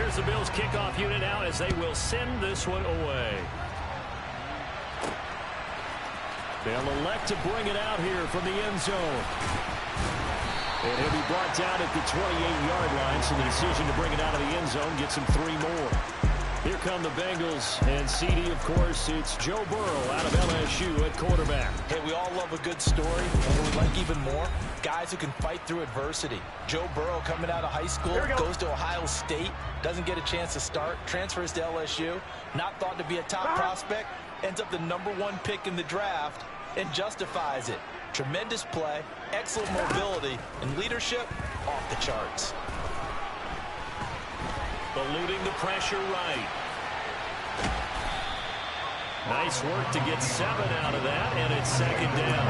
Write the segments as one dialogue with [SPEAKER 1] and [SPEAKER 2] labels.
[SPEAKER 1] Here's the Bills kickoff unit now as they will send this one away. They'll elect to bring it out here from the end zone. And he'll be brought down at the 28-yard line, so the decision to bring it out of the end zone gets him 3 more. Here come the Bengals, and CD, of course, it's Joe Burrow out of LSU at quarterback.
[SPEAKER 2] Hey, we all love a good story, and we like even more guys who can fight through adversity. Joe Burrow coming out of high school, goes to Ohio State, doesn't get a chance to start, transfers to LSU, not thought to be a top prospect, ends up the #1 pick in the draft, and justifies it. Tremendous play, excellent mobility, and leadership off the charts.
[SPEAKER 1] Eluding the pressure right. Nice work to get 7 out of that, and it's 2nd down.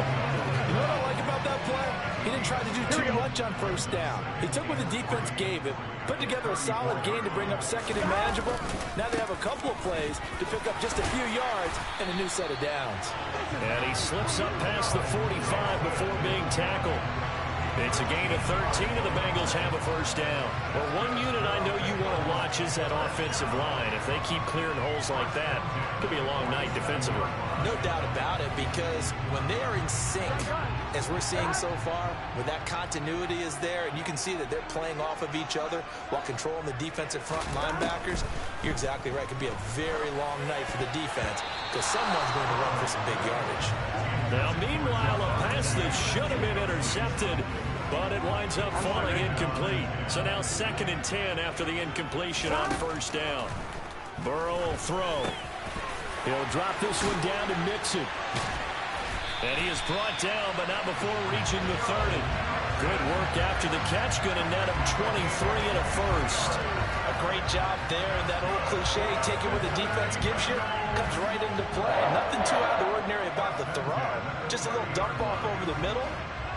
[SPEAKER 2] You know what I like about that play? He didn't try to do too much on 1st down. He took what the defense gave him, put together a solid gain to bring up 2nd and manageable. Now they have a couple of plays to pick up just a few yards and a new set of downs.
[SPEAKER 1] And he slips up past the 45 before being tackled. It's a gain of 13, and the Bengals have a 1st down. Well, one unit I know you want to watch is that offensive line. If they keep clearing holes like that, it could be a long night defensively.
[SPEAKER 2] No doubt about it, because when they are in sync, as we're seeing so far, when that continuity is there, and you can see that they're playing off of each other while controlling the defensive front linebackers, you're exactly right. It could be a very long night for the defense, because someone's going to run for some big yardage.
[SPEAKER 1] Now, meanwhile, a pass that should have been intercepted, but it winds up falling incomplete. So now 2nd and 10 after the incompletion on 1st down. Burrow will throw. He'll drop this one down to Mixon. And he is brought down, but not before reaching the 30. Good work after the catch. Going to net him 23 and a 1st.
[SPEAKER 2] A great job there. And that old cliche, take it what the defense gives you, comes right into play. Nothing too out of the ordinary about the throw. Just a little dump off over the middle.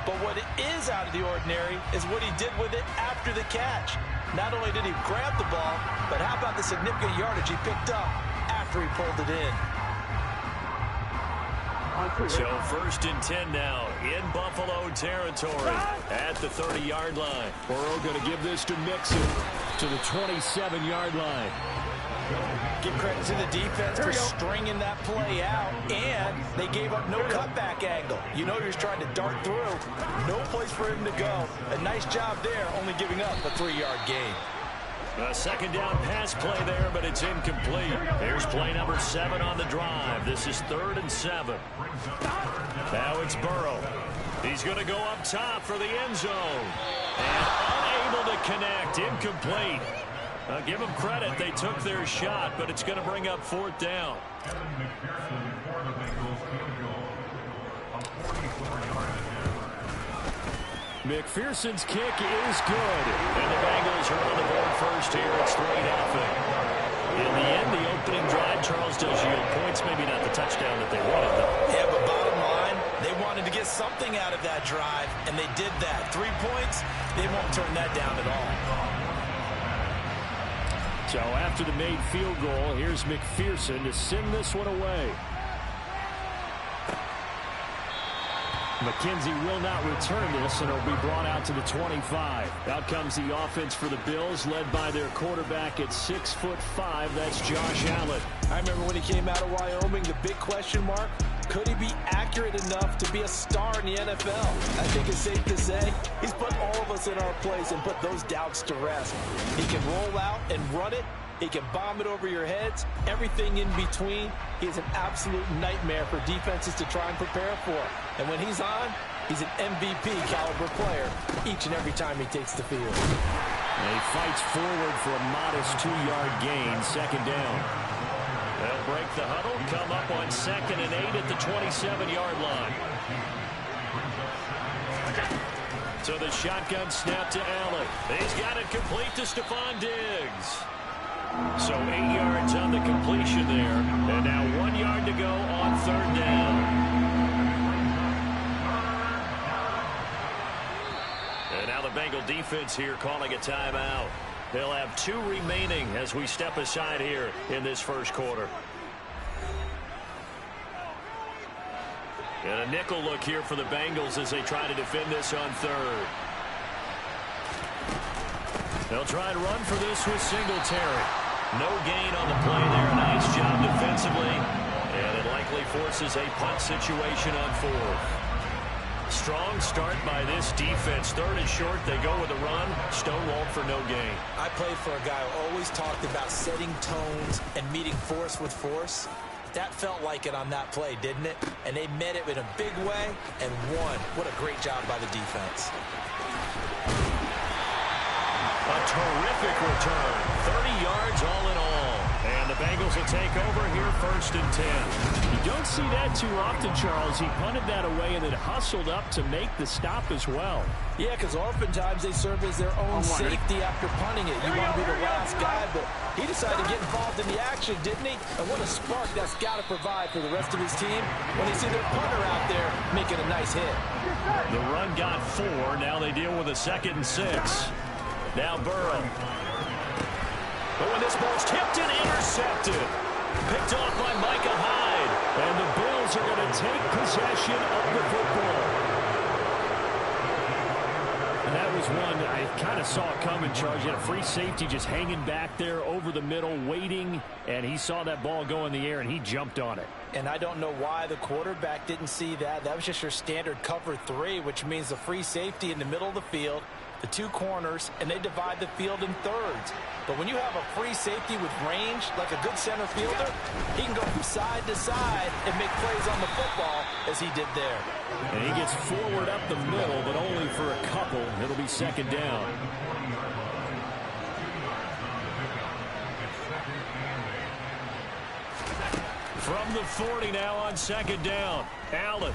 [SPEAKER 2] But what is out of the ordinary is what he did with it after the catch. Not only did he grab the ball, but how about the significant yardage he picked up after he pulled it in.
[SPEAKER 1] So 1st and 10 now in Buffalo territory at the 30-yard line. Burrow going to give this to Mixon to the 27-yard line.
[SPEAKER 2] Give credit to the defense for stringing that play out, and they gave up no cutback angle. You know, you're trying to dart through. No place for him to go. A nice job there, only giving up a 3-yard gain.
[SPEAKER 1] A 2nd down pass play there, but it's incomplete. Here's play number 7 on the drive. This is 3rd and 7. Now it's Burrow. He's going to go up top for the end zone. And unable to connect. Incomplete. Give them credit. They took their shot, but it's going to bring up 4th down. McPherson's kick is good. And the Bengals are on the board first here. It's 3-0. In the end, the opening drive, Charles, does yield points. Maybe not the touchdown that they wanted, though.
[SPEAKER 2] Yeah, but bottom line, they wanted to get something out of that drive, and they did that. 3 points, they won't turn that down at all.
[SPEAKER 1] So after the made field goal, here's McPherson to send this one away. McKenzie will not return this, and it'll be brought out to the 25. Out comes the offense for the Bills, led by their quarterback at 6'5". That's Josh Allen.
[SPEAKER 2] I remember when he came out of Wyoming, the big question mark, could he be accurate enough to be a star in the NFL? I think it's safe to say he's put all of us in our place and put those doubts to rest. He can roll out and run it. He can bomb it over your heads. Everything in between. He is an absolute nightmare for defenses to try and prepare for. And when he's on, he's an MVP caliber player each and every time he takes the field.
[SPEAKER 1] And he fights forward for a modest 2-yard gain, 2nd down. They'll break the huddle, come up on 2nd and 8 at the 27-yard line. So the shotgun snap to Allen. He's got it complete to Stephon Diggs. So 8 yards on the completion there. And now 1 yard to go on 3rd down. And now the Bengal defense here calling a timeout. They'll have 2 remaining as we step aside here in this 1st quarter. And a nickel look here for the Bengals as they try to defend this on 3rd. They'll try and run for this with Singletary. No gain on the play there. Nice job defensively. And it likely forces a punt situation on fourth. Strong start by this defense. Third and short. They go with a run. Stonewalled for no gain.
[SPEAKER 2] I played for a guy who always talked about setting tones and meeting force with force. That felt like it on that play, didn't it? And they met it in a big way and won. What a great job by the defense.
[SPEAKER 1] A terrific return. 30 yards all in all. And the Bengals will take over here first and 10.
[SPEAKER 3] You don't see that too often, Charles. He punted that away and then hustled up to make the stop as well.
[SPEAKER 2] Yeah, because oftentimes they serve as their own safety after punting it. You want to be the last guy, but he decided to get involved in the action, didn't he? And what a spark that's got to provide for the rest of his team when they see their punter out there making a nice hit.
[SPEAKER 1] The run got 4. Now they deal with a 2nd and 6. Now Burrow. But when this ball's tipped and intercepted. Picked off by Micah Hyde. And the Bills are going to take possession of the football.
[SPEAKER 3] And that was one I kind of saw coming, Charles. You had a free safety just hanging back there over the middle, waiting. And he saw that ball go in the air, and he jumped on it.
[SPEAKER 2] And I don't know why the quarterback didn't see that. That was just your standard cover 3, which means the free safety in the middle of the field, the 2 corners, and they divide the field in thirds. But when you have a free safety with range, like a good center fielder, he can go from side to side and make plays on the football as he did there.
[SPEAKER 3] And he gets forward up the middle, but only for a couple. It'll be 2nd down.
[SPEAKER 1] From the 40 now on 2nd down. Allen.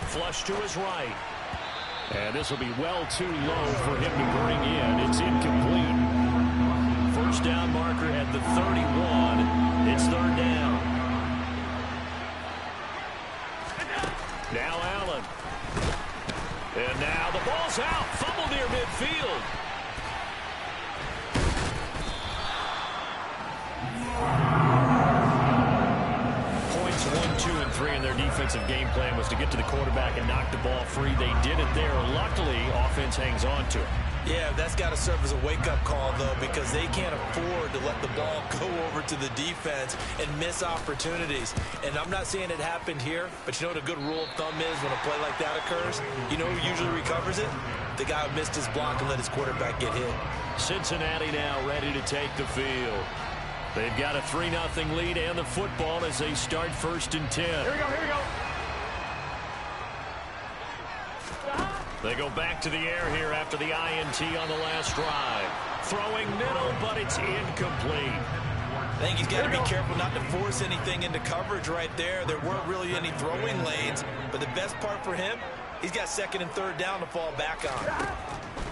[SPEAKER 1] Flush to his right.
[SPEAKER 3] And this will be well too low for him to bring in. It's incomplete.
[SPEAKER 1] First down marker at the 31. It's 3rd down. Now Allen. And now the ball's out. Fumble near midfield. Points 1, 2, and 3 in their defensive game plan was to get to the quarterback and knock the ball free. They did it there. Luckily, offense hangs on to it.
[SPEAKER 2] Yeah, that's got to serve as a wake-up call, though, because they can't afford to let the ball go over to the defense and miss opportunities. And I'm not saying it happened here, but you know what a good rule of thumb is when a play like that occurs? You know who usually recovers it? The guy who missed his block and let his quarterback get hit.
[SPEAKER 1] Cincinnati now ready to take the field. They've got a 3-0 lead and the football as they start 1st and 10.
[SPEAKER 4] Here we go, here we go.
[SPEAKER 1] They go back to the air here after the INT on the last drive. Throwing middle, but it's incomplete.
[SPEAKER 2] I think he's got to be careful not to force anything into coverage right there. There weren't really any throwing lanes, but the best part for him, he's got 2nd and 3rd down to fall back on.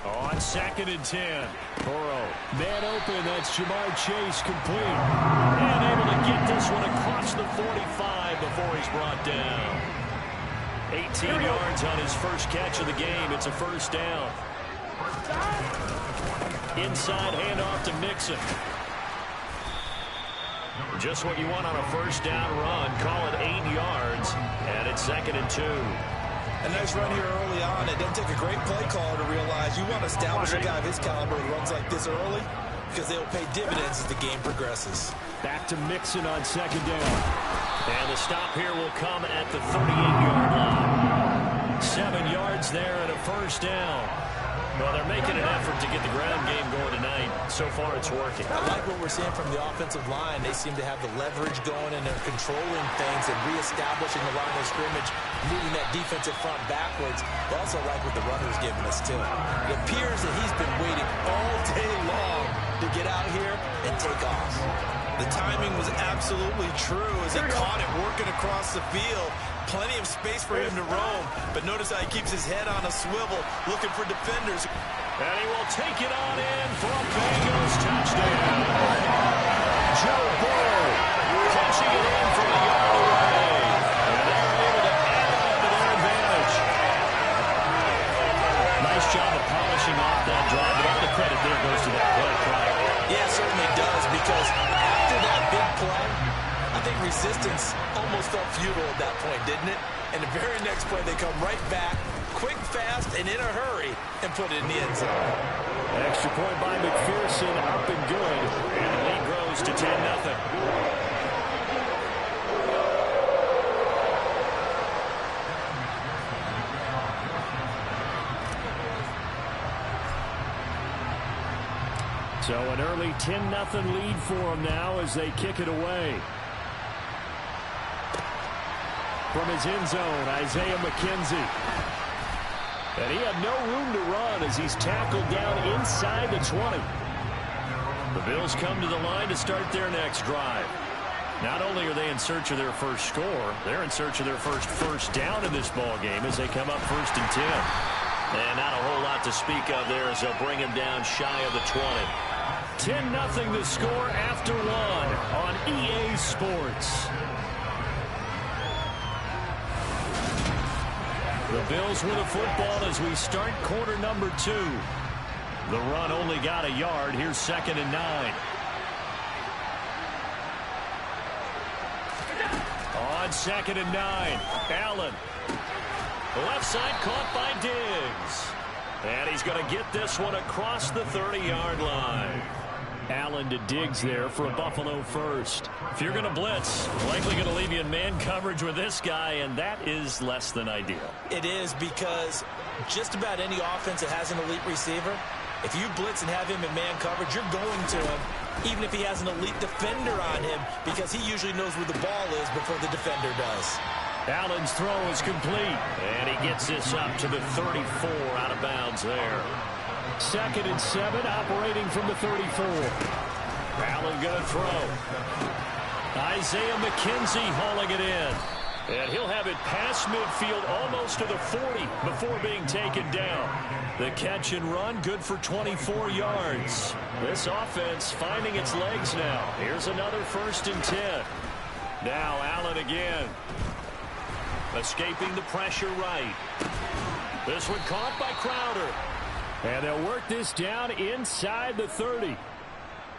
[SPEAKER 1] On 2nd and 10. Burrow.
[SPEAKER 3] Man open, that's Jamar Chase complete.
[SPEAKER 1] And able to get this one across the 45 before he's brought down. 18 yards on his first catch of the game. It's a 1st down. Inside handoff to Mixon. Just what you want on a 1st down run. Call it 8 yards. And it's 2nd and 2.
[SPEAKER 2] A nice run here early on. It doesn't take a great play caller to realize you want to establish a guy of his caliber who runs like this early because they'll pay dividends as the game progresses.
[SPEAKER 3] Back to Mixon on 2nd down.
[SPEAKER 1] And the stop here will come at the 38-yard line. 7 yards there and a 1st down. Well, they're making an effort to get the ground game going tonight. So far, it's working.
[SPEAKER 2] I like what we're seeing from the offensive line. They seem to have the leverage going, and they're controlling things and reestablishing the line of scrimmage, moving that defensive front backwards. But also like what the runner's giving us, too. It appears that he's been waiting all day long to get out here and take off. The timing was absolutely true as he caught it working across the field. Plenty of space for him to roam, but notice how he keeps his head on a swivel, looking for defenders.
[SPEAKER 1] And he will take it on in for a Bengals touchdown. Joe Burrow catching it in from a yard away. And they're able to add on to their advantage. Nice job of polishing off that drive, but all the credit there goes to that play, right?
[SPEAKER 2] Yeah, it certainly does, because after that big play, I think resistance almost felt futile at that point, didn't it? And the very next play, they come right back, quick, fast, and in a hurry, and put it in the end zone.
[SPEAKER 3] Extra point by McPherson, up and good.
[SPEAKER 1] And the lead grows to 10-0.
[SPEAKER 3] So an early 10-0 lead for them now as they kick it away. From his end zone, Isaiah McKenzie. And he had no room to run as he's tackled down inside the 20.
[SPEAKER 1] The Bills come to the line to start their next drive. Not only are they in search of their first score, they're in search of their first down in this ball game as they come up 1st and 10. And not a whole lot to speak of there as they'll bring him down shy of the 20.
[SPEAKER 3] 10-0 the score after 1 on EA Sports.
[SPEAKER 1] The Bills with a football as we start quarter number 2. The run only got a yard. Here's 2nd and 9. On 2nd and 9, Allen. Left side caught by Diggs. And he's going to get this one across the 30-yard line.
[SPEAKER 3] Allen to Diggs there for a Buffalo first.
[SPEAKER 1] If you're going to blitz, likely going to leave you in man coverage with this guy, and that is less than ideal.
[SPEAKER 2] It is, because just about any offense that has an elite receiver, if you blitz and have him in man coverage, you're going to him, even if he has an elite defender on him, because he usually knows where the ball is before the defender does.
[SPEAKER 1] Allen's throw is complete, and he gets this up to the 34, out of bounds there.
[SPEAKER 3] 2nd and 7, operating from the 34.
[SPEAKER 1] Allen going to throw. Isaiah McKenzie hauling it in. And he'll have it past midfield almost to the 40 before being taken down. The catch and run good for 24 yards. This offense finding its legs now. Here's another 1st and 10. Now Allen again. Escaping the pressure right. This one caught by Crowder.
[SPEAKER 3] And they'll work this down inside the 30.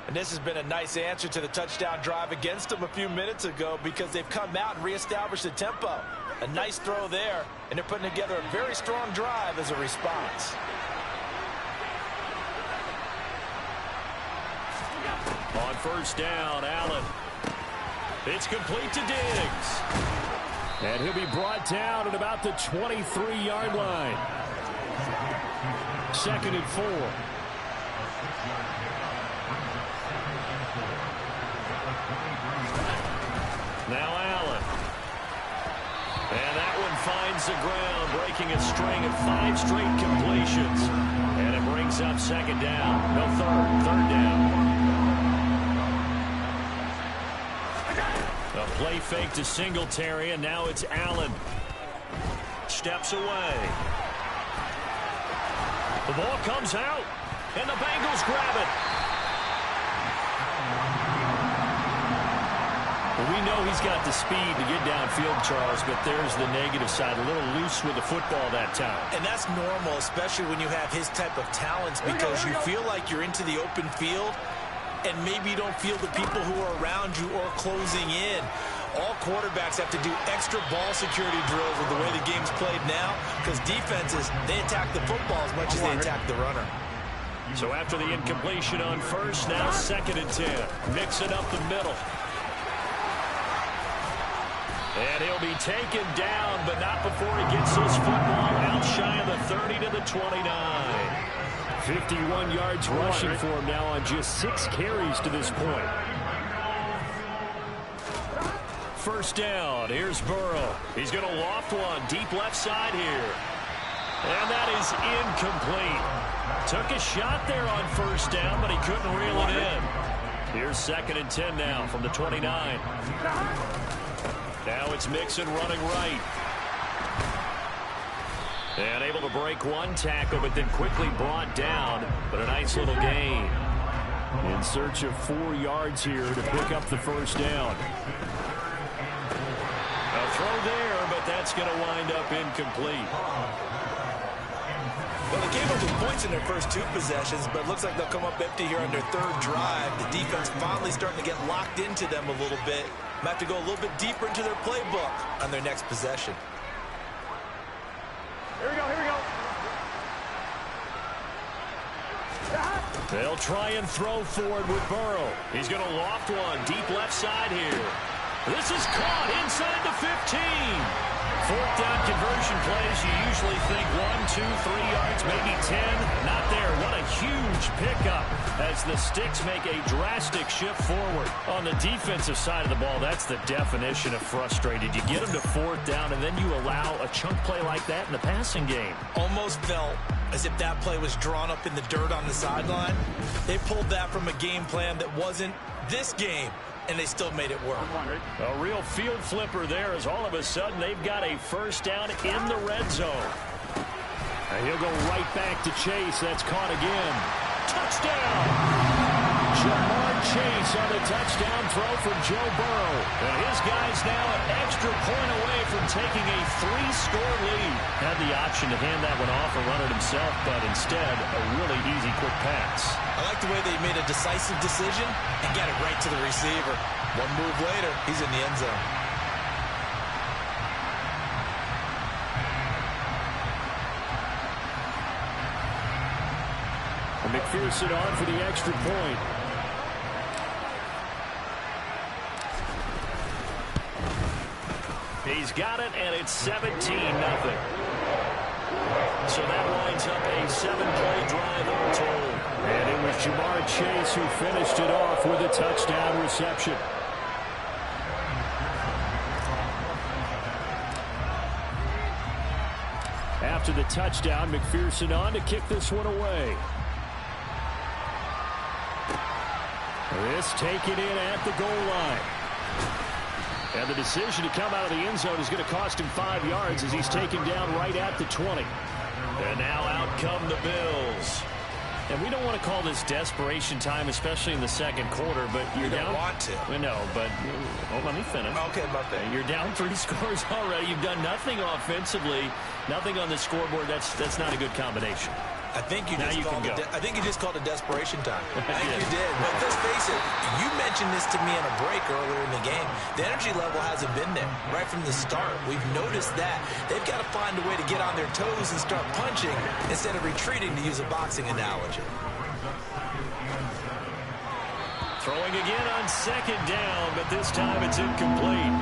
[SPEAKER 2] And this has been a nice answer to the touchdown drive against them a few minutes ago, because they've come out and reestablished the tempo. A nice throw there, and they're putting together a very strong drive as a response.
[SPEAKER 1] On 1st down, Allen. It's complete to Diggs.
[SPEAKER 3] And he'll be brought down at about the 23-yard line. 2nd and 4.
[SPEAKER 1] Now Allen. And that one finds the ground, breaking a string of 5 straight completions. And it brings up 2nd down. No, 3rd down. A play fake to Singletary, and now it's Allen. Steps away. The ball comes out, and the Bengals grab it. Well, we know he's got the speed to get downfield, Charles, but there's the negative side. A little loose with the football that time.
[SPEAKER 2] And that's normal, especially when you have his type of talents, because you feel like you're into the open field, and maybe you don't feel the people who are around you or closing in. All quarterbacks have to do extra ball security drills with the way the game's played now, because defenses, they attack the football as much as they attack the runner.
[SPEAKER 1] So after the incompletion on 1st, now 2nd and 10. Mixing up the middle. And he'll be taken down, but not before he gets this football out shy of the 30 to the 29.
[SPEAKER 3] 51 yards rushing for him now on just 6 carries to this point.
[SPEAKER 1] 1st down. Here's Burrow. He's going to loft one deep left side here. And that is incomplete. Took a shot there on 1st down, but he couldn't reel it in. Here's 2nd and 10 now from the 29. Now it's Mixon running right. And able to break one tackle, but then quickly brought down. But a nice little gain.
[SPEAKER 3] In search of 4 yards here to pick up the 1st down.
[SPEAKER 1] A throw there, but that's going to wind up incomplete.
[SPEAKER 2] Well, they came up with points in their first 2 possessions, but it looks like they'll come up empty here on their 3rd drive. The defense finally starting to get locked into them a little bit. Might have to go a little bit deeper into their playbook on their next possession.
[SPEAKER 3] Here we go, here we go.
[SPEAKER 1] They'll try and throw forward with Burrow. He's going to loft one deep left side here. This is caught inside the 15. Fourth down conversion plays, you usually think 1, 2, 3 yards, maybe 10. Not there. What a huge pickup as the sticks make a drastic shift forward. On the defensive side of the ball, that's the definition of frustrated. You get them to fourth down, and then you allow a chunk play like that in the passing game.
[SPEAKER 2] Almost felt as if that play was drawn up in the dirt on the sideline. They pulled that from a game plan that wasn't this game, and they still made it work.
[SPEAKER 1] A real field flipper there as all of a sudden they've got a first down in the red zone.
[SPEAKER 3] And he'll go right back to Chase. That's caught again. Touchdown! Jamar Chase on the touchdown throw from Joe Burrow.
[SPEAKER 1] And his guy's now an extra point away from taking a 3-score lead. Had the option to hand that one off or run it himself, but instead a really easy quick pass.
[SPEAKER 2] I like the way they made a decisive decision and got it right to the receiver. One move later, he's in the end zone.
[SPEAKER 3] And McPherson on for the extra point.
[SPEAKER 1] He's got it, and it's 17-0. So that winds up a 7-play drive all told.
[SPEAKER 3] And it was Jamar Chase who finished it off with a touchdown reception. After the touchdown, McPherson on to kick this one away. This taken in at the goal line. And the decision to come out of the end zone is going to cost him 5 yards as he's taken down right at the 20.
[SPEAKER 1] And now out come the Bills. And we don't want to call this desperation time, especially in the second quarter, but you're down.
[SPEAKER 2] You don't want to.
[SPEAKER 1] No, but let me finish.
[SPEAKER 2] Okay, my thing.
[SPEAKER 1] You're down 3 scores already. You've done nothing offensively, nothing on the scoreboard. That's not a good combination.
[SPEAKER 2] I think you just called it desperation time. I think you did. But let's face it, you mentioned this to me on a break earlier in the game. The energy level hasn't been there right from the start. We've noticed that. They've got to find a way to get on their toes and start punching instead of retreating, to use a boxing analogy.
[SPEAKER 1] Throwing again on second down, but this time it's incomplete.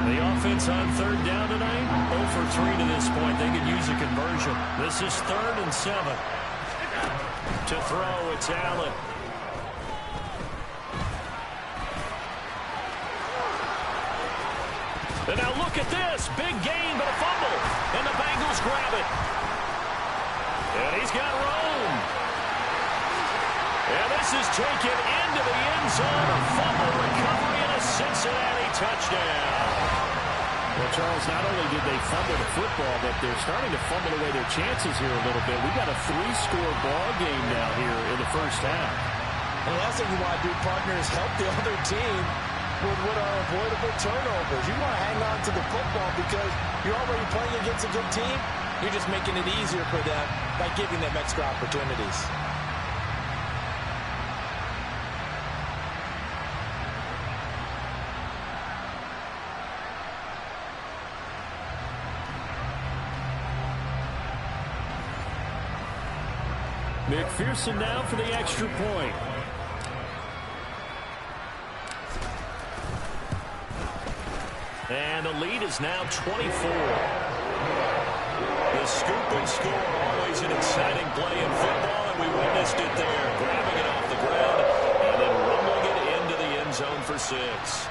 [SPEAKER 1] The offense on third down tonight, 0 for 3 to this point. They could use a conversion. This is 3rd and 7. To throw, it's Allen. And now look at this. Big gain, but a fumble. And the Bengals grab it. And he's got room. And this is taken into the end zone. A fumble recovery and a Cincinnati touchdown.
[SPEAKER 3] Well, Charles, not only did they fumble the football, but they're starting to fumble away their chances here a little bit. We got a 3-score ball game now here in the first half.
[SPEAKER 2] And the last thing you want to do, partner, is help the other team with what are avoidable turnovers. You want to hang on to the football because you're already playing against a good team. You're just making it easier for them by giving them extra opportunities.
[SPEAKER 3] McPherson now for the extra point.
[SPEAKER 1] And the lead is now 24. The scoop and score, always an exciting play in football, and we witnessed it there. Grabbing it off the ground and then rumbling it into the end zone for 6.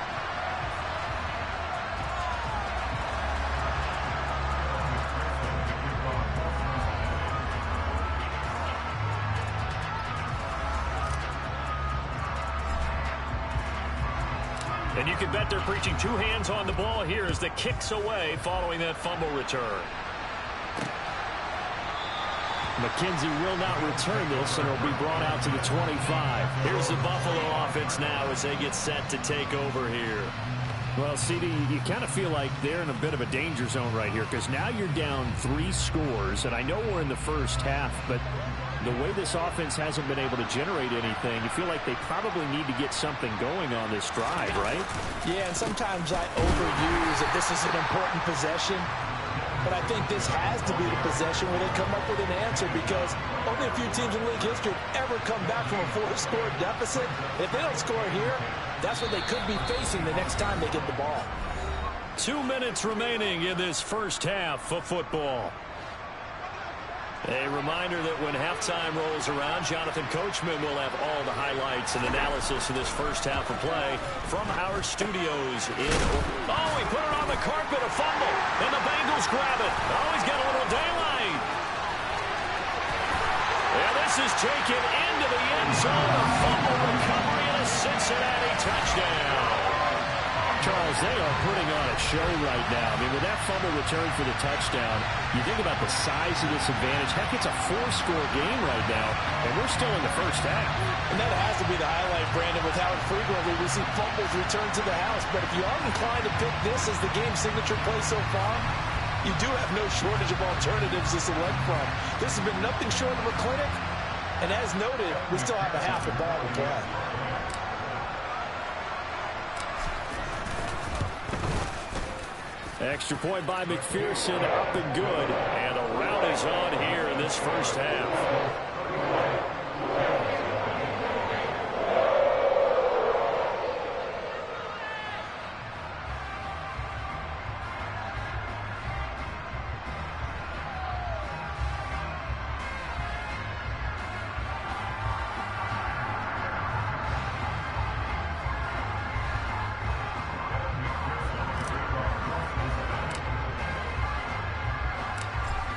[SPEAKER 1] And you can bet they're preaching 2 hands on the ball here as the kick's away following that fumble return.
[SPEAKER 3] McKenzie will not return this, and it'll be brought out to the 25.
[SPEAKER 1] Here's the Buffalo offense now as they get set to take over here.
[SPEAKER 3] Well, CD, you kind of feel like they're in a bit of a danger zone right here because now you're down 3 scores, and I know we're in the first half, but the way this offense hasn't been able to generate anything, you feel like they probably need to get something going on this drive, right?
[SPEAKER 2] Yeah, and sometimes I overuse that this is an important possession. But I think this has to be the possession where they come up with an answer, because only a few teams in league history have ever come back from a 4-score deficit. If they don't score here, that's what they could be facing the next time they get the ball.
[SPEAKER 1] 2 minutes remaining in this first half of football. A reminder that when halftime rolls around, Jonathan Coachman will have all the highlights and analysis of this first half of play from our studios in... Oh, he put it on the carpet, a fumble, and the Bengals grab it. Oh, he's got a little daylight. And this is taken into the end zone, a fumble recovery, and a Cincinnati touchdown.
[SPEAKER 3] Charles, they are putting on a show right now. I mean, with that fumble return for the touchdown, you think about the size of this advantage. Heck, it's a 4-score game right now, and we're still in the first half.
[SPEAKER 2] And that has to be the highlight, Brandon, with how frequently we see fumbles return to the house. But if you are inclined to pick this as the game signature play so far, you do have no shortage of alternatives to select from. This has been nothing short of a clinic, and as noted, we still have a half a ball to play.
[SPEAKER 1] Extra point by McPherson, up and good. And a rout is on here in this first half.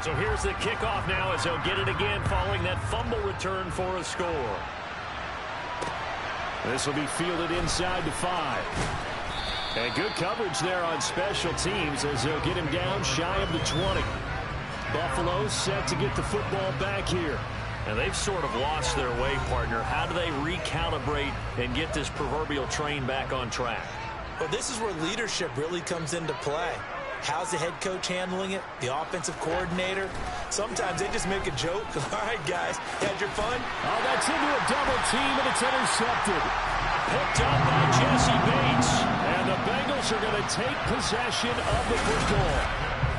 [SPEAKER 1] So here's the kickoff now as they'll get it again following that fumble return for a score. This will be fielded inside the 5. And good coverage there on special teams as they'll get him down shy of the 20. Buffalo set to get the football back here. And they've sort of lost their way, partner. How do they recalibrate and get this proverbial train back on track?
[SPEAKER 2] Well, this is where leadership really comes into play. How's the head coach handling it? The offensive coordinator? Sometimes they just make a joke. All right, guys, had your fun?
[SPEAKER 3] Oh, that's into a double team, and it's intercepted.
[SPEAKER 1] Picked up by Jesse Bates. And the Bengals are going to take possession of the football.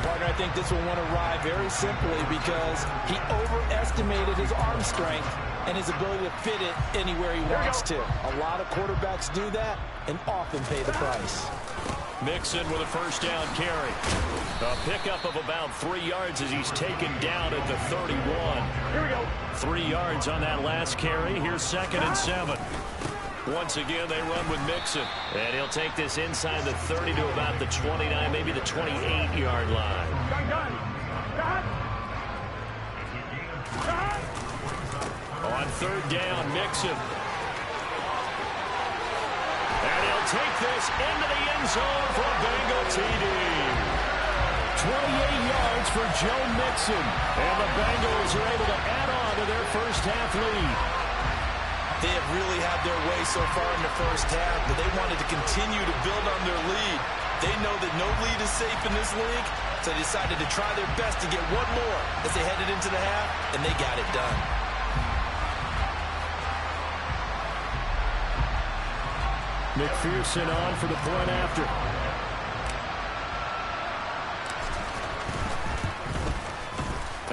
[SPEAKER 2] Partner, I think this will want to ride very simply because he overestimated his arm strength and his ability to fit it anywhere he wants to. A lot of quarterbacks do that and often pay the price.
[SPEAKER 1] Mixon with a first down carry. A pickup of about 3 yards as he's taken down at the 31. Here we go. 3 yards on that last carry. Here's 2nd and 7. Once again, they run with Mixon. And he'll take this inside the 30 to about the 29, maybe the 28-yard line. On 3rd down, Mixon. And he'll take this into the end zone for a Bengal TD.
[SPEAKER 3] 28 yards for Joe Mixon.
[SPEAKER 1] And the Bengals are able to add on to their first half lead.
[SPEAKER 2] They have really had their way so far in the first half, but they wanted to continue to build on their lead. They know that no lead is safe in this league, so they decided to try their best to get one more as they headed into the half, and they got it done.
[SPEAKER 3] McPherson on for the point after.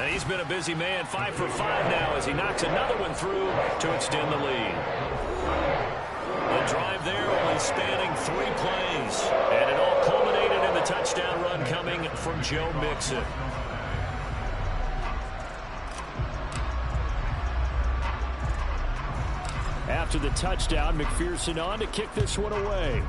[SPEAKER 1] And he's been a busy man, 5 for 5 now as he knocks another one through to extend the lead. The drive there only spanning 3 plays. And it all culminated in the touchdown run coming from Joe Mixon.
[SPEAKER 3] After the touchdown, McPherson on to kick this one away.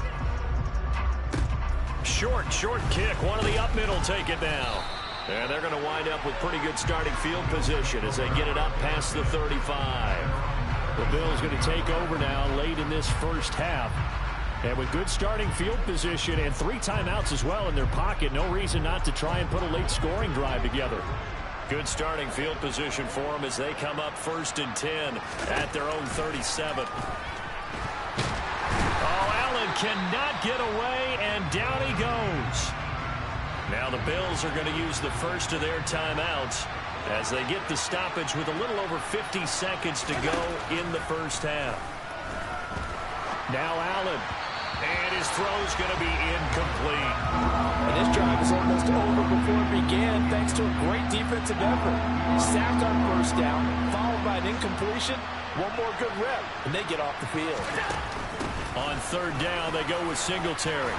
[SPEAKER 1] Short kick. One of the up middle take it now. And they're going to wind up with pretty good starting field position as they get it up past the 35.
[SPEAKER 3] The Bills going to take over now late in this first half. And with good starting field position and 3 timeouts as well in their pocket, no reason not to try and put a late scoring drive together.
[SPEAKER 1] Good starting field position for them as they come up 1st and 10 at their own 37. Oh, Allen cannot get away, and down he goes. Now the Bills are going to use the first of their timeouts as they get the stoppage with a little over 50 seconds to go in the first half.
[SPEAKER 3] Now Allen.
[SPEAKER 1] And his throw's going to be incomplete.
[SPEAKER 2] And this drive is almost over before it began. defensive effort. Sack on first down, followed by an incompletion. One more good rep, and they get off the field.
[SPEAKER 1] On third down, they go with Singletary.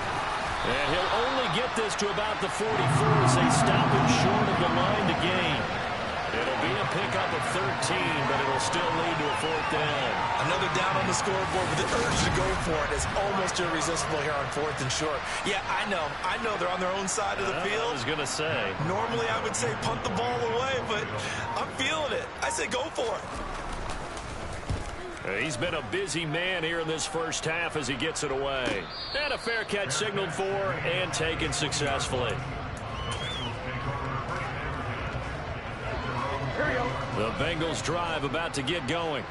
[SPEAKER 1] And he'll only get this to about the 44 as they stop him short of the line to gain. It'll be a pickup of 13, but it'll still lead to a fourth down.
[SPEAKER 2] Another down on the scoreboard, but the urge to go for it is almost irresistible here on fourth and short. Yeah, I know they're on their own side of the field.
[SPEAKER 1] I was going to say.
[SPEAKER 2] Normally I would say punt the ball away, but I'm feeling it. I say go for it.
[SPEAKER 1] He's been a busy man here in this first half as he gets it away. And a fair catch signaled for and taken successfully. The Bengals drive about to get going.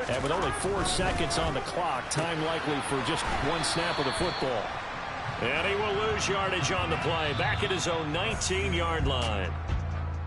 [SPEAKER 3] And with only 4 seconds on the clock, time likely for just one snap of the football.
[SPEAKER 1] And he will lose yardage on the play, back at his own 19-yard line.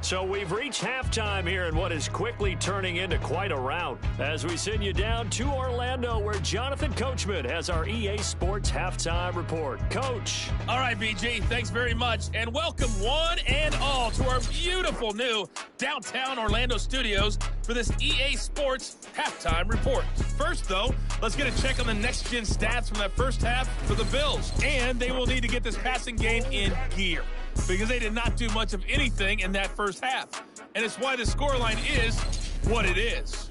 [SPEAKER 1] So we've reached halftime here in what is quickly turning into quite a rout as we send you down to Orlando where Jonathan Coachman has our EA Sports Halftime Report. Coach.
[SPEAKER 4] All right, BG, thanks very much. And welcome one and all to our beautiful new downtown Orlando studios for this EA Sports Halftime Report. First, though, let's get a check on the next-gen stats from that first half for the Bills. And they will need to get this passing game in gear, because they did not do much of anything in that first half. And it's why the scoreline is what it is.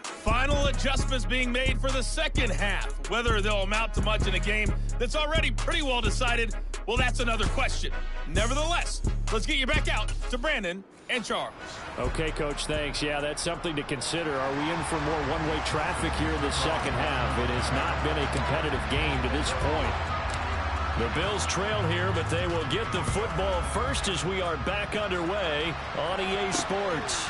[SPEAKER 4] Final adjustments being made for the second half. Whether they'll amount to much in a game that's already pretty well decided, well, that's another question. Nevertheless, let's get you back out to Brandon and Charles.
[SPEAKER 3] Okay, Coach, thanks. Yeah, that's something to consider. Are we in for more one-way traffic here in the second half? It has not been a competitive game to this point.
[SPEAKER 1] The Bills trail here, but they will get the football first as we are back underway on EA Sports.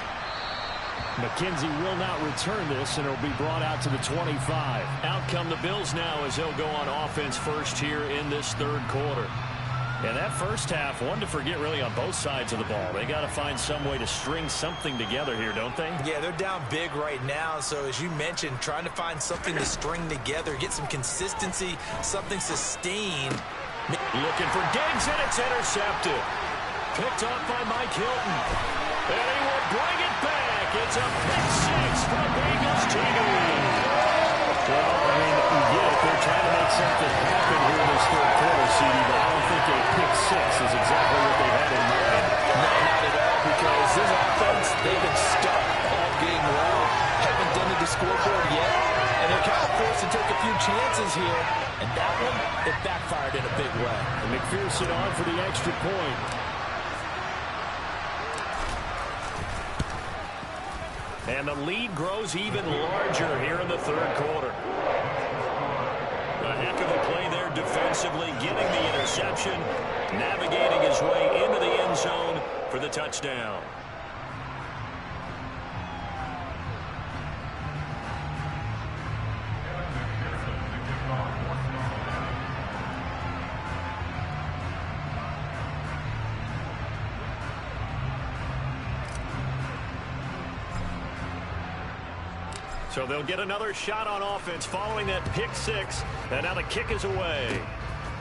[SPEAKER 3] McKenzie will not return this, and it'll be brought out to the 25.
[SPEAKER 1] Out come the Bills now as they'll go on offense first here in this third quarter. And that first half, one to forget really on both sides of the ball. They got to find some way to string something together here, don't they?
[SPEAKER 2] Yeah, they're down big right now. So as you mentioned, trying to find something to string together, get some consistency, something sustained.
[SPEAKER 1] Looking for Diggs, and it's intercepted. Picked off by Mike Hilton. And he will bring it back. It's a pick six for the Bengals TV.
[SPEAKER 3] Well, I mean, we get it. They're trying to make something happen here in this third quarter, CD, but I don't think a pick six is exactly what they had in mind.
[SPEAKER 2] No, not at all, because this offense, they've been stuck all game long. Haven't done it to the scoreboard yet, and they're kind of forced to take a few chances here. And that one, it backfired in a big way.
[SPEAKER 3] And McPherson on for the extra point.
[SPEAKER 1] And the lead grows even larger here in the third quarter. A heck of a play there defensively, getting the interception, navigating his way into the end zone for the touchdown. So they'll get another shot on offense following that pick six. And now the kick is away.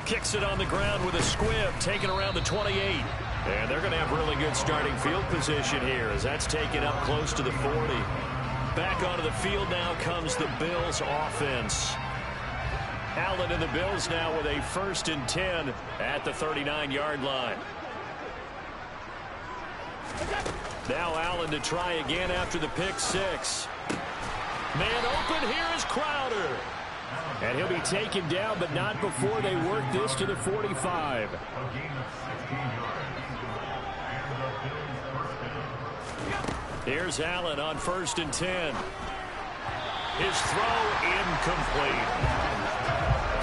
[SPEAKER 1] Kicks it on the ground with a squib, taken around the 28. And they're going to have really good starting field position here as that's taken up close to the 40. Back onto the field now comes the Bills offense. Allen and the Bills now with a 1st and 10 at the 39-yard line. Now Allen to try again after the pick six. Man open, here is Crowder.
[SPEAKER 3] And he'll be taken down, but not before they work this to the 45.
[SPEAKER 1] Here's Allen on 1st and 10. His throw incomplete.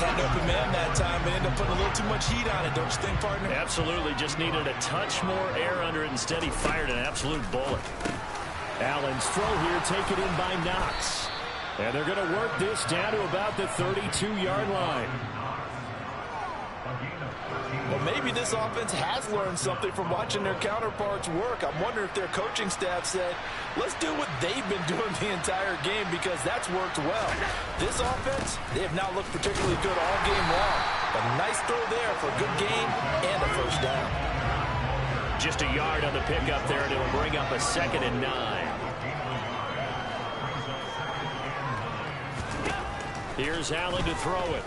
[SPEAKER 2] Had an open man that time, but ended up putting a little too much heat on it, don't you think, partner?
[SPEAKER 1] Absolutely, just needed a touch more air under it. Instead, he fired an absolute bullet.
[SPEAKER 3] Allen's throw here taken in by Knox. And they're going to work this down to about the 32-yard line.
[SPEAKER 2] Well, maybe this offense has learned something from watching their counterparts work. I'm wondering if their coaching staff said, let's do what they've been doing the entire game, because that's worked well. This offense, they have not looked particularly good all game long. But a nice throw there for a good game and a first down.
[SPEAKER 3] Just a yard on the pickup there, and it'll bring up a 2nd and 9. Here's Allen to throw it.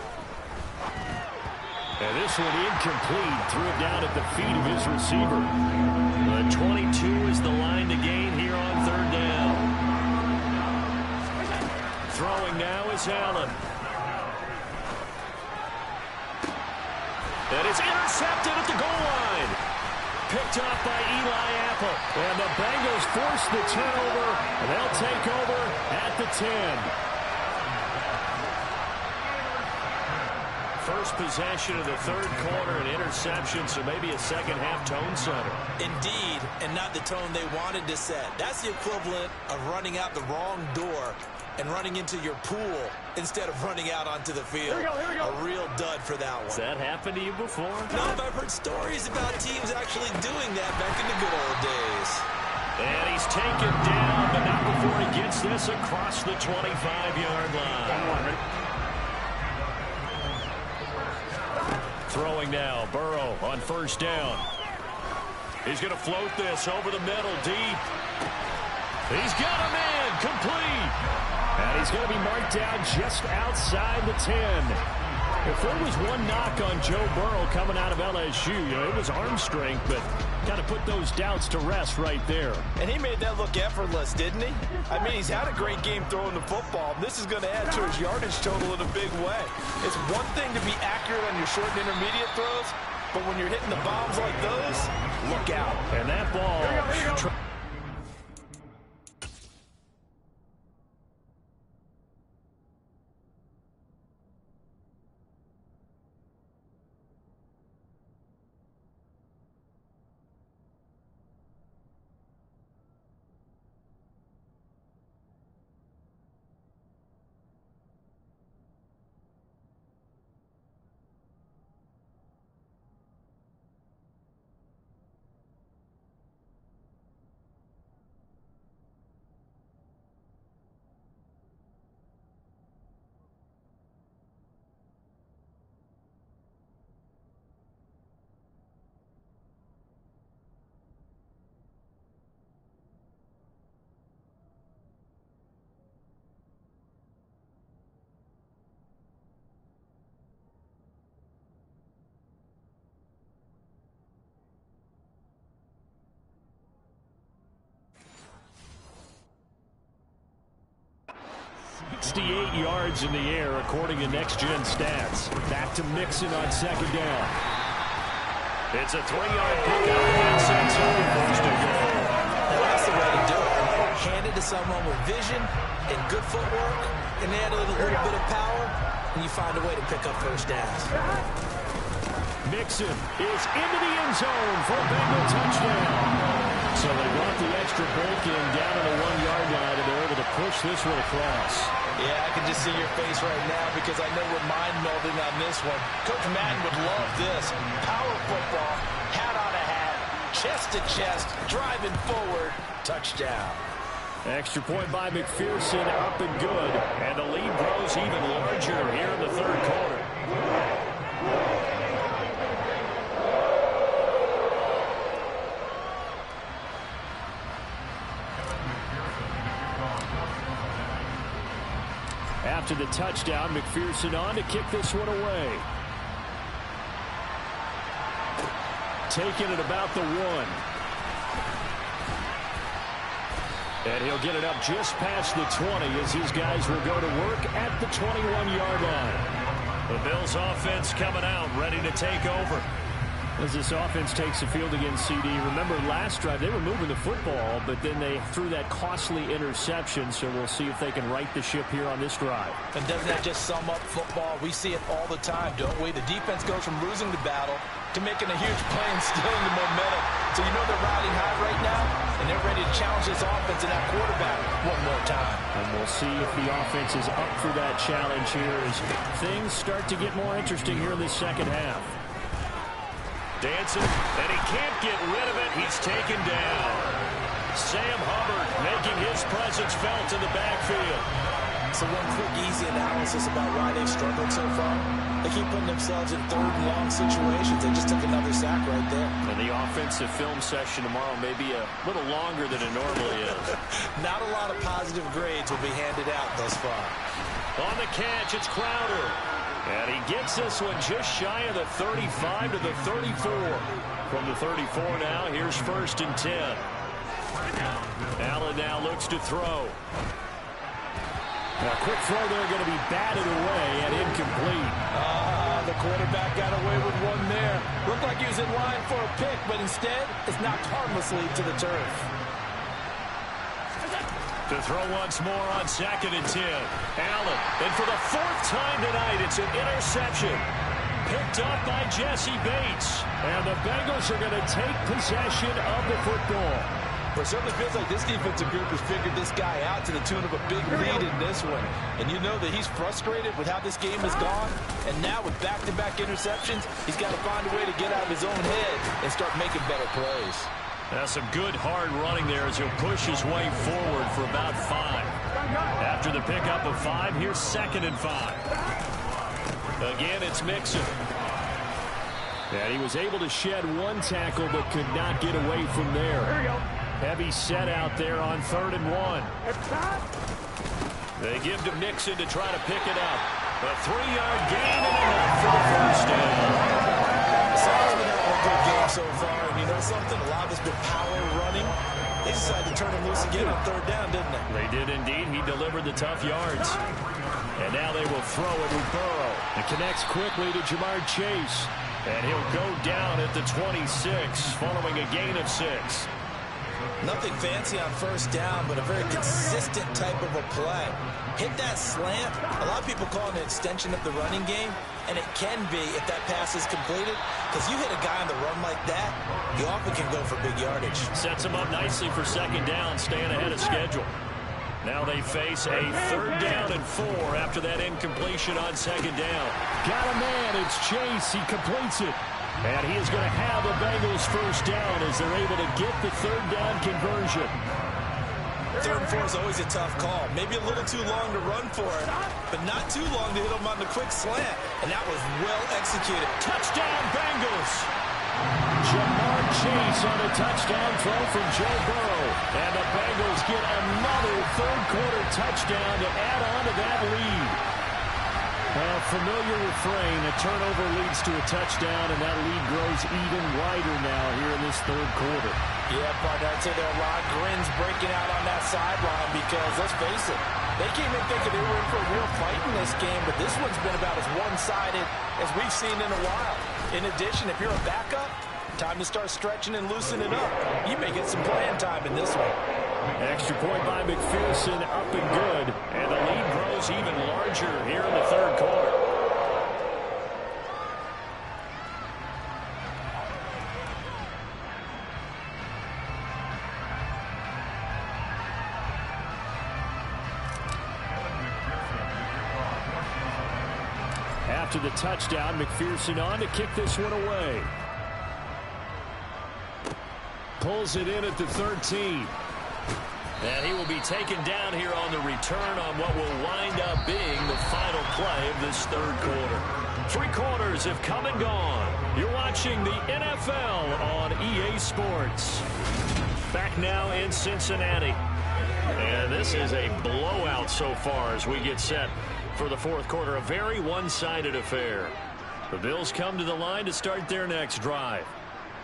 [SPEAKER 3] And this one incomplete. Threw it down at the feet of his receiver. The 22 is the line to gain here on 3rd down. Throwing now is Allen. And it's intercepted at the goal line. Picked up by Eli Apple. And the Bengals force the turnover. And they'll take over at the 10. First possession of the 3rd quarter, an interception, so maybe a second-half tone setter.
[SPEAKER 2] Indeed, and not the tone they wanted to set. That's the equivalent of running out the wrong door and running into your pool instead of running out onto the field. Here we go. A real dud for that one.
[SPEAKER 3] Has that happened to you before?
[SPEAKER 2] No, but I've heard stories about teams actually doing that back in the good old days.
[SPEAKER 1] And he's taken down, but not before he gets this across the 25-yard line. Throwing now, Burrow on 1st down. He's going to float this over the middle, deep. He's got a man, complete.
[SPEAKER 3] And he's going to be marked down just outside the 10. If there was one knock on Joe Burrow coming out of LSU, it was arm strength, but kind of put those doubts to rest right there.
[SPEAKER 2] And he made that look effortless, didn't he? I mean, he's had a great game throwing the football. This is going to add to his yardage total in a big way. It's one thing to be accurate on your short and intermediate throws, but when you're hitting the bombs like those, look out.
[SPEAKER 3] And that ball... yards in the air, according to Next Gen Stats. Back to Mixon on 2nd down.
[SPEAKER 1] It's a 3-yard pickup. And sends home 1st and goal.
[SPEAKER 2] That's the way to do it. Hand it to someone with vision and good footwork, and add a little bit of power, and you find a way to pick up 1st downs.
[SPEAKER 3] Mixon is into the end zone for a Bengal touchdown. So they brought the extra break in down to the 1-yard line, and they're able to push this one across.
[SPEAKER 2] Yeah, I can just see your face right now because I know we're mind-melding on this one. Coach Madden would love this. Power football, hat on a hat, chest to chest, driving forward, touchdown.
[SPEAKER 3] Extra point by McPherson, up and good. And the lead grows even larger here in the 3rd quarter. After the touchdown, McPherson on to kick this one away. Taking it about the 1. And he'll get it up just past the 20 as his guys will go to work at the 21-yard line.
[SPEAKER 1] The Bills offense coming out, ready to take over.
[SPEAKER 3] As this offense takes the field against CD, remember last drive they were moving the football, but then they threw that costly interception, so we'll see if they can right the ship here on this drive.
[SPEAKER 2] And doesn't that just sum up football? We see it all the time, don't we? The defense goes from losing the battle to making a huge play and stealing the momentum. So you know they're riding high right now, and they're ready to challenge this offense and that quarterback one more time.
[SPEAKER 3] And we'll see if the offense is up for that challenge here as things start to get more interesting here in the 2nd half.
[SPEAKER 1] Dancing, and he can't get rid of it. He's taken down. Sam Hubbard making his presence felt in the backfield.
[SPEAKER 2] So one quick, easy analysis about why they've struggled so far. They keep putting themselves in third and long situations. They just took another sack right there.
[SPEAKER 1] And the offensive film session tomorrow may be a little longer than it normally is.
[SPEAKER 2] Not a lot of positive grades will be handed out thus far.
[SPEAKER 1] On the catch, it's Crowder. And he gets this one just shy of the 35 to the 34. From the 34 now, here's 1st and 10. Allen now looks to throw.
[SPEAKER 3] A quick throw there, going to be batted away and incomplete.
[SPEAKER 2] The quarterback got away with one there. Looked like he was in line for a pick, but instead, it's knocked harmlessly to the turf.
[SPEAKER 1] To throw once more on 2nd and 10. Allen, and for the 4th time tonight, it's an interception. Picked up by Jesse Bates.
[SPEAKER 3] And the Bengals are going to take possession of the football.
[SPEAKER 2] It certainly feels like this defensive group has figured this guy out to the tune of a big lead in this one. And you know that he's frustrated with how this game has gone. And now with back-to-back interceptions, he's got to find a way to get out of his own head and start making better plays.
[SPEAKER 1] That's some good hard running there as he'll push his way forward for about 5. After the pickup of 5, here's 2nd and 5. Again, it's Mixon.
[SPEAKER 3] And he was able to shed one tackle but could not get away from there.
[SPEAKER 5] There you go.
[SPEAKER 3] Heavy set out there on 3rd and 1.
[SPEAKER 1] They give to Mixon to try to pick it up. A 3-yard gain and enough for the 1st down.
[SPEAKER 2] Sounds been having a good game so far, and you know something? A lot of it's been power running. They decided to turn him loose again on 3rd down, didn't they?
[SPEAKER 1] They did indeed. He delivered the tough yards. And now they will throw it with Burrow.
[SPEAKER 3] It connects quickly to Jamar Chase.
[SPEAKER 1] And he'll go down at the 26 following a gain of 6.
[SPEAKER 2] Nothing fancy on 1st down, but a very consistent type of a play. Hit that slant. A lot of people call it an extension of the running game, and it can be if that pass is completed, because you hit a guy on the run like that, you often can go for big yardage.
[SPEAKER 1] Sets him up nicely for 2nd down, staying ahead of schedule. Now they face a 3rd down and 4 after that incompletion on 2nd down.
[SPEAKER 3] Got a man, it's Chase, he completes it. And he is going to have the Bengals 1st down as they're able to get the 3rd down conversion.
[SPEAKER 2] 3rd and 4 is always a tough call. Maybe a little too long to run for it, but not too long to hit him on the quick slant. And that was well executed.
[SPEAKER 1] Touchdown, Bengals!
[SPEAKER 3] Jamar Chase on a touchdown throw from Joe Burrow. And the Bengals get another 3rd quarter touchdown to add on to that lead. A familiar refrain, a turnover leads to a touchdown, and that lead grows even wider now here in this 3rd quarter.
[SPEAKER 2] Yeah, partner, I'd say there are a lot of grins breaking out on that sideline because, let's face it, they came in thinking they were in for a real fight in this game, but this one's been about as one-sided as we've seen in a while. In addition, if you're a backup, time to start stretching and loosening up. You may get some playing time in this one.
[SPEAKER 3] Extra point by McPherson, up and good.
[SPEAKER 1] And the lead grows even larger here in the 3rd quarter.
[SPEAKER 3] After the touchdown, McPherson on to kick this one away. Pulls it in at the 13.
[SPEAKER 1] And he will be taken down here on the return on what will wind up being the final play of this 3rd quarter. 3 quarters have come and gone. You're watching the NFL on EA Sports. Back now in Cincinnati. And this is a blowout so far as we get set for the 4th quarter. A very one-sided affair. The Bills come to the line to start their next drive.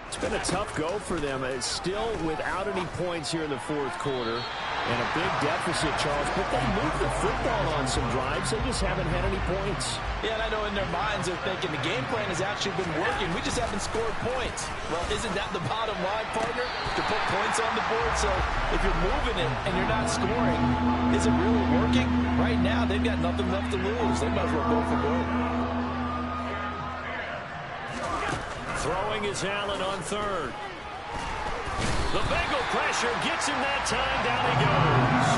[SPEAKER 3] It's been a tough go for them. It's still without any points here in the 4th quarter. And a big deficit, Charles. But they moved the football on some drives. They just haven't had any points.
[SPEAKER 2] Yeah, and I know in their minds they're thinking the game plan has actually been working. We just haven't scored points. Well, isn't that the bottom line, partner? To put points on the board. So if you're moving it and you're not scoring, is it really working? Right now, they've got nothing left to lose. They might as well go for gold.
[SPEAKER 1] Throwing is Allen on 3rd. The Bengal pressure gets him that time. Down he goes.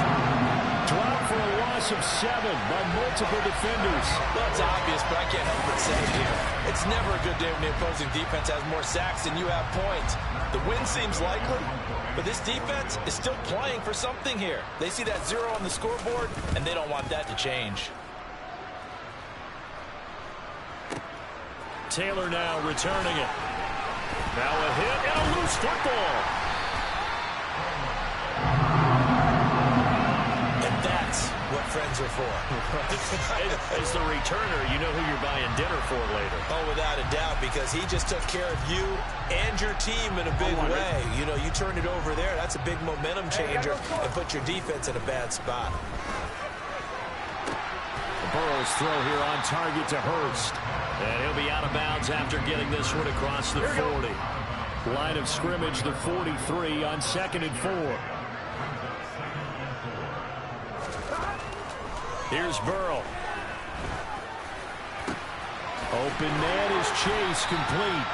[SPEAKER 3] Drop for a loss of 7 by multiple defenders.
[SPEAKER 2] Well, it's obvious, but I can't help but say it here. It's never a good day when the opposing defense has more sacks than you have points. The win seems likely, but this defense is still playing for something here. They see that 0 on the scoreboard, and they don't want that to change.
[SPEAKER 1] Taylor now returning it. Now a hit and a loose football.
[SPEAKER 2] And that's what friends are for.
[SPEAKER 1] As the returner, you know who you're buying dinner for later.
[SPEAKER 2] Oh, without a doubt, because he just took care of you and your team in a big way. You know, you turned it over there. That's a big momentum changer and put your defense in a bad spot.
[SPEAKER 3] Burrow's throw here on target to Hurst.
[SPEAKER 1] And he'll be out of bounds after getting this one across the 40.
[SPEAKER 3] Line of scrimmage, the 43 on 2nd and 4.
[SPEAKER 1] Here's Burrow.
[SPEAKER 3] Open man is Chase, complete.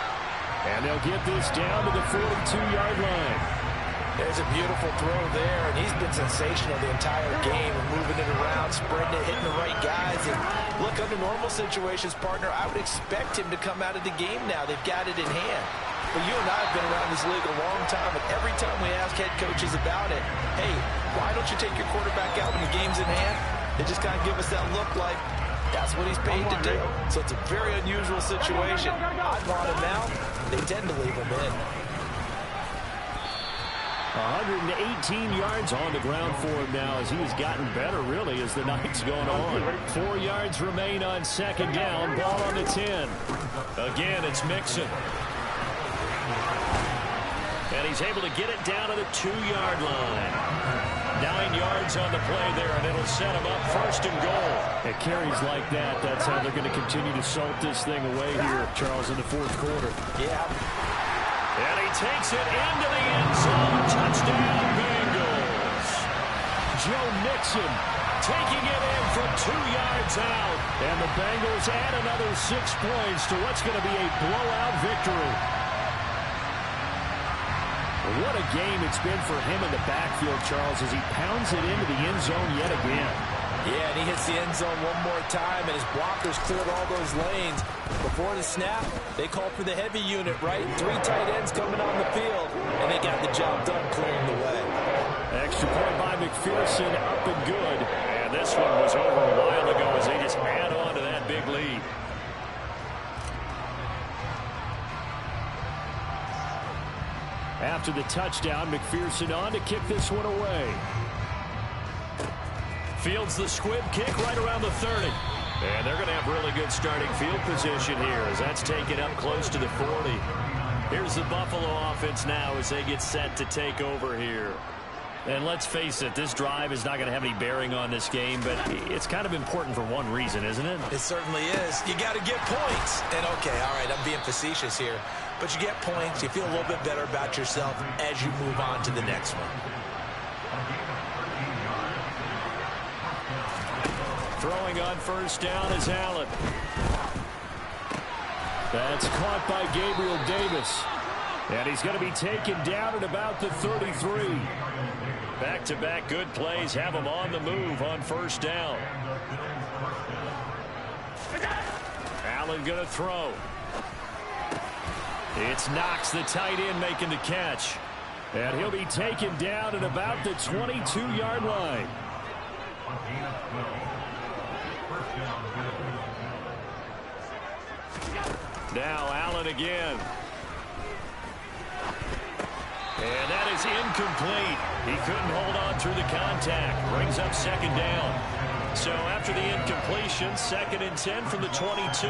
[SPEAKER 3] And they'll get this down to the 42-yard line.
[SPEAKER 2] There's a beautiful throw there, and he's been sensational the entire game, moving it around, spreading it, hitting the right guys. And look, under normal situations, partner, I would expect him to come out of the game now. They've got it in hand. But you and I have been around this league a long time, and every time we ask head coaches about it, hey, why don't you take your quarterback out when the game's in hand? They just kind of give us that look like that's what he's paid to do. So it's a very unusual situation. I'd want him out. They tend to leave him in.
[SPEAKER 3] 118 yards on the ground for him now as he's gotten better, really, as the night's going on. 4 yards remain on 2nd down. Ball on the 10.
[SPEAKER 1] Again, it's Mixon. And he's able to get it down to the 2-yard line. 9 yards on the play there, and it'll set him up 1st and goal.
[SPEAKER 3] It carries like that. That's how they're going to continue to salt this thing away here, Charles, in the 4th quarter.
[SPEAKER 2] Yeah.
[SPEAKER 1] And he takes it into the end zone. Touchdown, Bengals.
[SPEAKER 3] Joe Mixon
[SPEAKER 1] taking it in from 2 yards out.
[SPEAKER 3] And the Bengals add another 6 points to what's going to be a blowout victory. What a game it's been for him in the backfield, Charles, as he pounds it into the end zone yet again.
[SPEAKER 2] Yeah, and he hits the end zone one more time, and his blockers cleared all those lanes. Before the snap, they called for the heavy unit, right? 3 tight ends coming on the field, and they got the job done clearing the way.
[SPEAKER 3] Extra point by McPherson, up and good.
[SPEAKER 1] And this one was over a while ago as they just add on to that big lead.
[SPEAKER 3] After the touchdown, McPherson on to kick this one away.
[SPEAKER 1] Fields the squib kick right around the 30. And they're going to have really good starting field position here as that's taken up close to the 40. Here's the Buffalo offense now as they get set to take over here. And let's face it, this drive is not going to have any bearing on this game, but it's kind of important for one reason, isn't it?
[SPEAKER 2] It certainly is. You got to get points. And, okay, all right, I'm being facetious here. But you get points, you feel a little bit better about yourself as you move on to the next one.
[SPEAKER 1] Throwing on 1st down is Allen.
[SPEAKER 3] That's caught by Gabriel Davis. And he's going to be taken down at about the 33.
[SPEAKER 1] Back-to-back good plays have him on the move on 1st down. Allen going to throw. It's Knox, the tight end, making the catch.
[SPEAKER 3] And he'll be taken down at about the 22-yard line.
[SPEAKER 1] Now Allen again. And that is incomplete. He couldn't hold on through the contact. Brings up 2nd down. So after the incompletion, 2nd and 10 from the 22.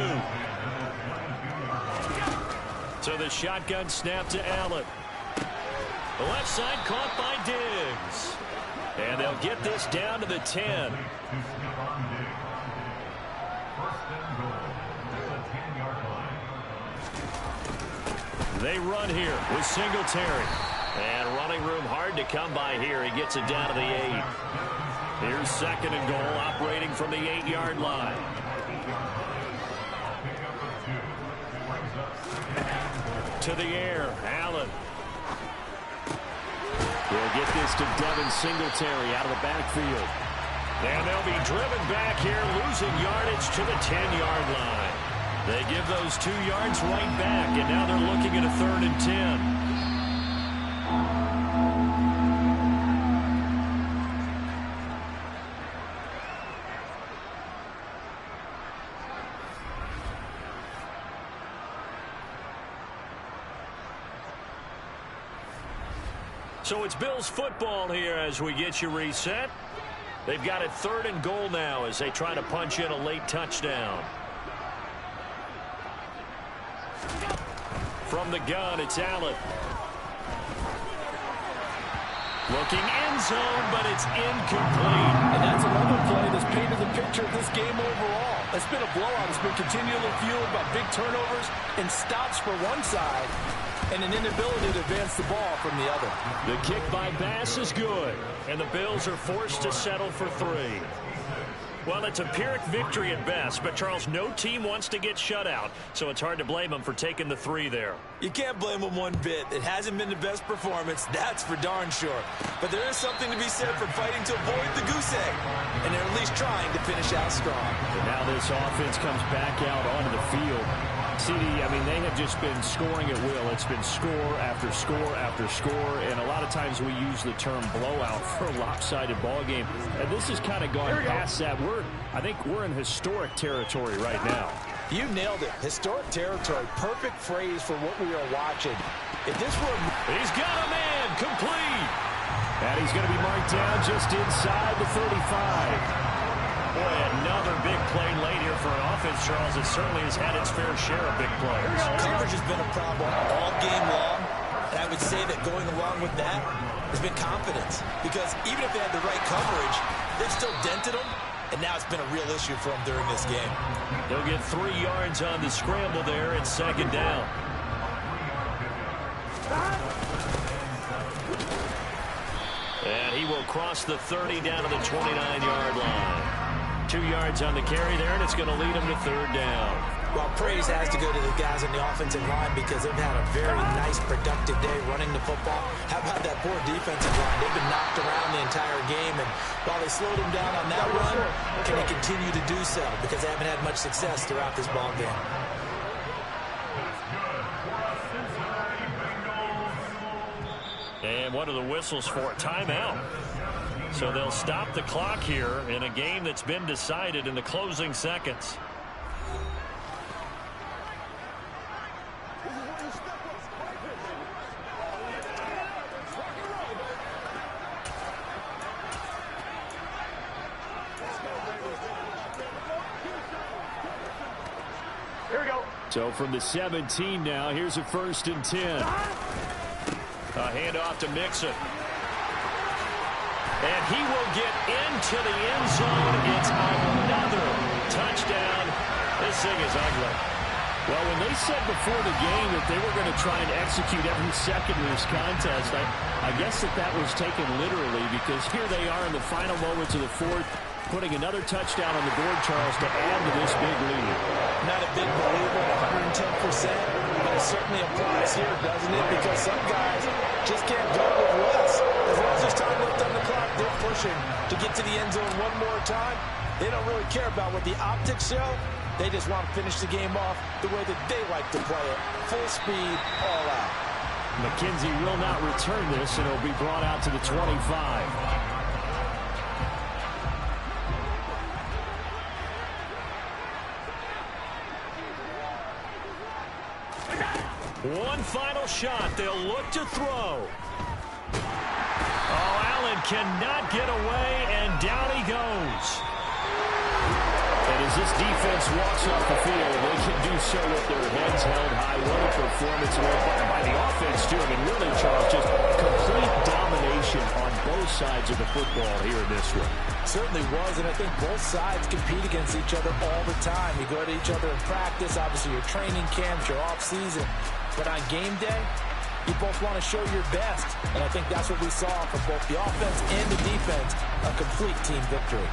[SPEAKER 1] So the shotgun snap to Allen. The left side caught by Diggs. And they'll get this down to the 10. They run here with Singletary. And running room hard to come by here. He gets it down to the 8. Here's 2nd and goal, operating from the 8-yard line. To the air, Allen.
[SPEAKER 3] He'll get this to Devin Singletary out of the backfield.
[SPEAKER 1] And they'll be driven back here, losing yardage to the 10-yard line. They give those 2 yards right back, and now they're looking at a 3rd and 10. So it's Bills football here as we get you reset. They've got it 3rd and goal now as they try to punch in a late touchdown. From the gun, it's Allen. Looking end zone, but it's incomplete.
[SPEAKER 2] And that's another play that's painted the picture of this game overall. It's been a blowout. It's been continually fueled by big turnovers and stops for one side and an inability to advance the ball from the other.
[SPEAKER 1] The kick by Bass is good, and the Bills are forced to settle for 3. Well, it's a Pyrrhic victory at best, but, Charles, no team wants to get shut out, so it's hard to blame them for taking the 3 there.
[SPEAKER 2] You can't blame them one bit. It hasn't been the best performance, that's for darn sure. But there is something to be said for fighting to avoid the goose egg, and they're at least trying to finish out strong.
[SPEAKER 3] And now this offense comes back out onto the field. CD, I mean, they have just been scoring at will. It's been score after score after score, and a lot of times we use the term blowout for a lopsided ball game. And this has kind of gone past that. I think we're in historic territory right now.
[SPEAKER 2] You nailed it. Historic territory. Perfect phrase for what we are watching. If this were...
[SPEAKER 1] He's got a man, complete.
[SPEAKER 3] And he's going to be marked down just inside the 35.
[SPEAKER 1] Boy, another big play late here for an offense, Charles. It certainly has had its fair share of big plays.
[SPEAKER 2] Coverage has been a problem all game long, and I would say that going along with that has been confidence. Because even if they had the right coverage, they've still dented them, and now it's been a real issue for them during this game.
[SPEAKER 1] They'll get 3 yards on the scramble there at 2nd down. And he will cross the 30 down to the 29-yard line. 2 yards on the carry there, and it's going to lead him to 3rd down.
[SPEAKER 2] Well, praise has to go to the guys on the offensive line because they've had a very nice, productive day running the football. How about that poor defensive line? They've been knocked around the entire game, and while they slowed them down on that run, can they continue to do so? Because they haven't had much success throughout this ball game.
[SPEAKER 1] And what are the whistles for? Timeout. So they'll stop the clock here in a game that's been decided in the closing seconds.
[SPEAKER 2] Here we go.
[SPEAKER 3] So from the 17 now, here's a 1st and 10.
[SPEAKER 1] A handoff to Mixon. And he will get into the end zone. It's another touchdown. This thing is ugly.
[SPEAKER 3] Well, when they said before the game that they were going to try and execute every second of this contest, I guess that was taken literally because here they are in the final moments of the 4th, putting another touchdown on the board, Charles, to add to this big lead.
[SPEAKER 2] Not a big believer at 110%, but it certainly applies here, doesn't it? Because some guys just can't go with less. As long as there's time left on the clock, they're pushing to get to the end zone one more time. They don't really care about what the optics show. They just want to finish the game off the way that they like to play it. Full speed, all out.
[SPEAKER 3] McKenzie will not return this, and it'll be brought out to the 25.
[SPEAKER 1] One final shot. They'll look to throw. Oh, Allen cannot get away, and down he goes.
[SPEAKER 3] And as this defense walks off the field, they can do so with their heads held high. What a performance by the offense, too. I mean, really, Charles, just complete domination on both sides of the football here in this one.
[SPEAKER 2] Certainly was, and I think both sides compete against each other all the time. You go to each other in practice, obviously your training camps, your off-season. But on game day, you both want to show your best. And I think that's what we saw from both the offense and the defense, a complete team victory.